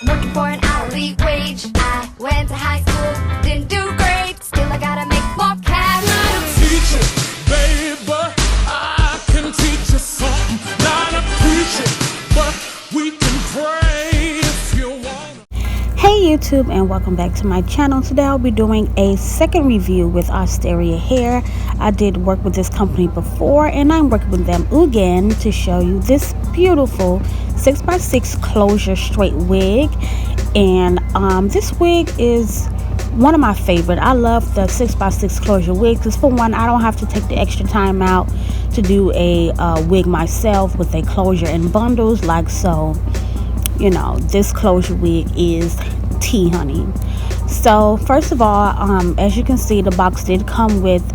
I'm working for an hourly wage. I went to high school, didn't do great. Still I gotta make more cash. Not a teacher, baby, but I can teach you something. Not a preacher, but we can pray if you want. Hey YouTube, and welcome back to my channel. Today I'll be doing a second review with Asteria Hair. I did work with this company before, and I'm working with them again to show you this beautiful 6x6 closure straight wig. And this wig is one of my favorite. I love the 6x6 closure wig because, for one, I don't have to take the extra time out to do a wig myself with a closure in bundles like so. You know, this closure wig is tea, honey. So first of all, as you can see, the box did come with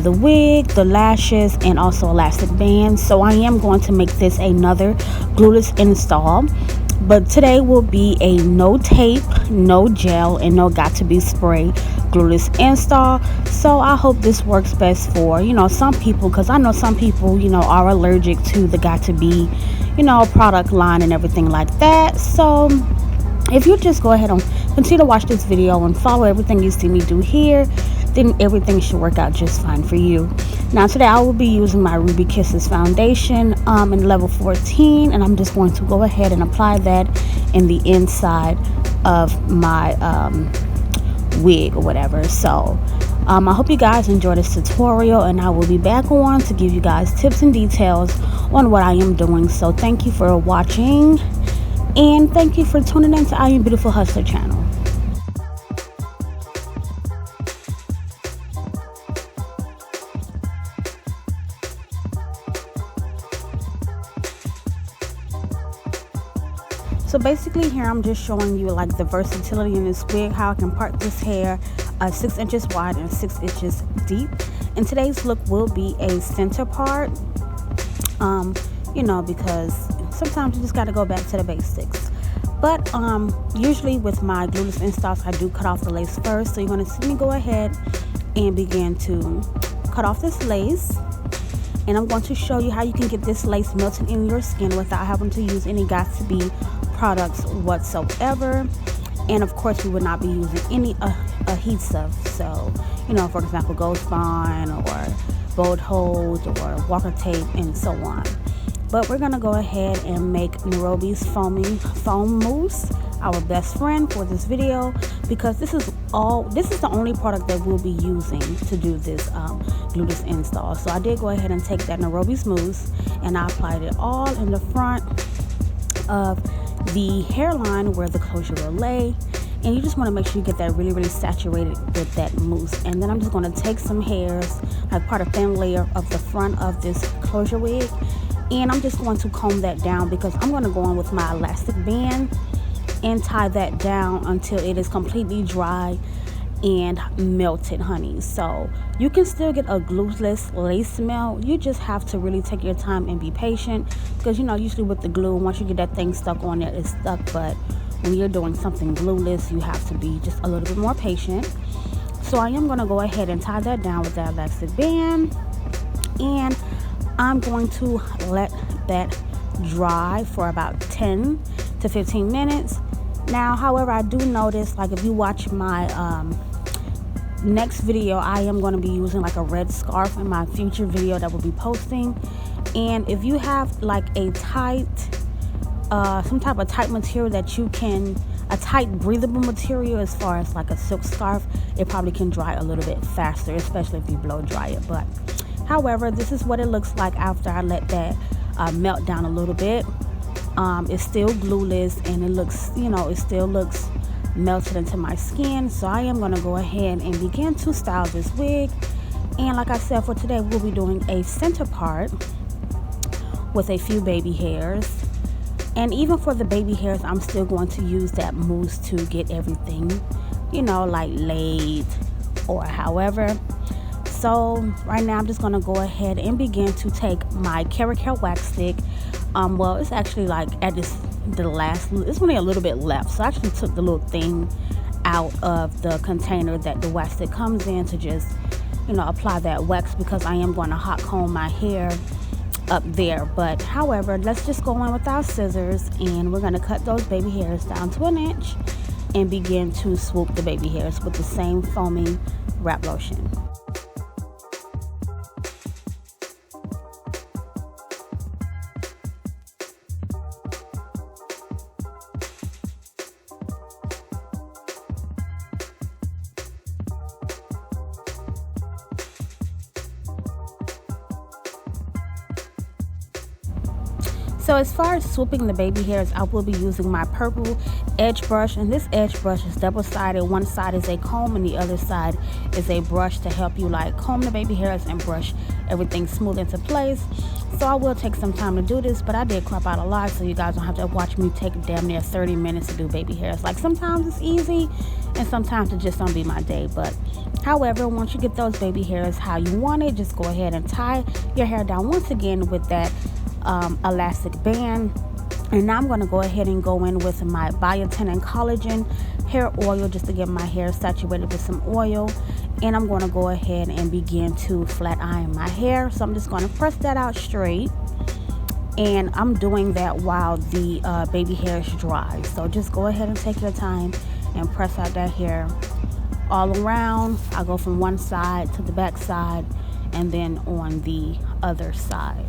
the wig, the lashes, and also elastic bands. So I am going to make this another glueless install, but today will be a no tape, no gel, and no GOT2BE spray glueless install. So I hope this works best for, you know, some people, because I know some people, you know, are allergic to the GOT2BE, you know, product line and everything like that. So if you just go ahead and continue to watch this video and follow everything you see me do here, then everything should work out just fine for you. Now today I will be using my Ruby Kisses foundation in level 14, and I'm just going to go ahead and apply that in the inside of my wig or whatever. So I hope you guys enjoy this tutorial, and I will be back on to give you guys tips and details on what I am doing. So thank you for watching, and thank you for tuning in to IAmBeautifulHustler channel. So basically here I'm just showing you like the versatility in this wig, how I can part this hair 6 inches wide and 6 inches deep. And today's look will be a center part, you know, because sometimes you just got to go back to the basics. But usually with my glueless installs, I do cut off the lace first. So you're going to see me go ahead and begin to cut off this lace. And I'm going to show you how you can get this lace melted in your skin without having to use any GOT2BE products whatsoever. And of course we would not be using any adhesive, so, you know, for example, Ghost Bond or Bold Hold or Walker Tape and so on. But we're gonna go ahead and make Nairobi's foam mousse our best friend for this video, because this is the only product that we'll be using to do this glueless install. So I did go ahead and take that Nairobi's mousse and I applied it all in the front of the hairline where the closure will lay. And you just want to make sure you get that really saturated with that mousse. And then I'm just going to take some hairs, like part of thin layer of the front of this closure wig, and I'm just going to comb that down, because I'm going to go in with my elastic band and tie that down until it is completely dry and melted, honey. So you can still get a glueless lace smell. You just have to really take your time and be patient, because, you know, usually with the glue, once you get that thing stuck on it, it's stuck. But when you're doing something glueless, you have to be just a little bit more patient. So I am going to go ahead and tie that down with that elastic band, and I'm going to let that dry for about 10 to 15 minutes. Now, however, I do notice, like, if you watch my next video, I am going to be using like a red scarf in my future video that will be posting. And if you have like a tight some type of tight material that you can, a tight breathable material as far as like a silk scarf, it probably can dry a little bit faster, especially if you blow dry it. But however, this is what it looks like after I let that melt down a little bit. It's still glueless, and it looks, you know, it still looks melted into my skin. So I am going to go ahead and begin to style this wig. And like I said, for today we'll be doing a center part with a few baby hairs. And even for the baby hairs, I'm still going to use that mousse to get everything, you know, like laid or however. So right now I'm just going to go ahead and begin to take my carrot hair wax stick. Well, it's actually like at the last, it's only a little bit left. So I actually took the little thing out of the container that the wax stick comes in to just, you know, apply that wax, because I am going to hot comb my hair up there. But however, let's just go in with our scissors, and we're going to cut those baby hairs down to 1 inch and begin to swoop the baby hairs with the same foaming wrap lotion. So as far as swooping the baby hairs, I will be using my purple edge brush, and this edge brush is double-sided. One side is a comb and the other side is a brush to help you like comb the baby hairs and brush everything smooth into place. So I will take some time to do this, but I did crop out a lot, so you guys don't have to watch me take damn near 30 minutes to do baby hairs. Like sometimes it's easy and sometimes it just don't be my day. But however, once you get those baby hairs how you want it, just go ahead and tie your hair down once again with that elastic band. And now I'm going to go ahead and go in with my biotin and collagen hair oil just to get my hair saturated with some oil. And I'm going to go ahead and begin to flat iron my hair. So I'm just going to press that out straight, and I'm doing that while the baby hairs dry. So just go ahead and take your time and press out that hair all around. I go from one side to the back side and then on the other side.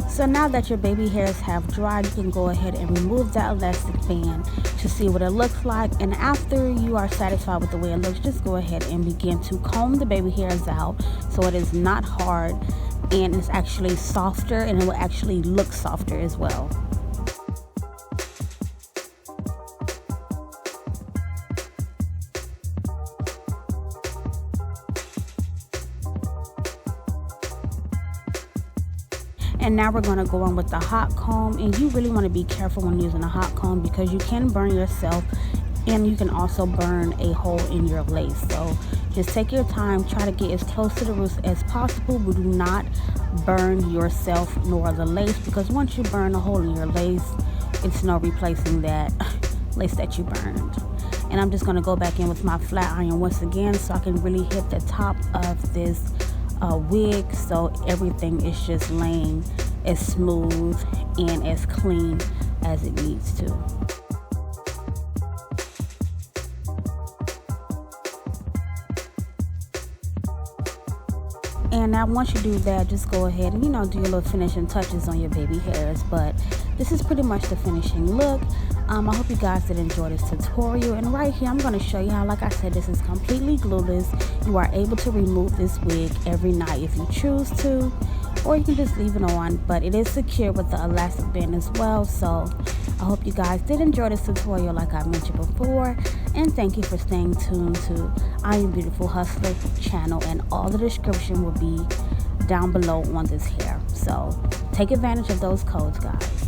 So now that your baby hairs have dried, you can go ahead and remove that elastic band to see what it looks like. And after you are satisfied with the way it looks, just go ahead and begin to comb the baby hairs out so it is not hard and it's actually softer, and it will actually look softer as well. And now we're going to go on with the hot comb, and you really want to be careful when using a hot comb because you can burn yourself, and you can also burn a hole in your lace. So just take your time, try to get as close to the roots as possible, but do not burn yourself nor the lace, because once you burn a hole in your lace, it's no replacing that lace that you burned. And I'm just going to go back in with my flat iron once again so I can really hit the top of this wig, so everything is just laying as smooth and as clean as it needs to. And now once you do that, just go ahead and do your little finishing touches on your baby hairs. But this is pretty much the finishing look. I hope you guys did enjoy this tutorial. And right here, I'm going to show you how, like I said, this is completely glueless. You are able to remove this wig every night if you choose to, or you can just leave it on, but it is secure with the elastic band as well. So I hope you guys did enjoy this tutorial like I mentioned before, and thank you for staying tuned to I Am Beautiful Hustler channel, and all the description will be down below on this hair. So take advantage of those codes, guys.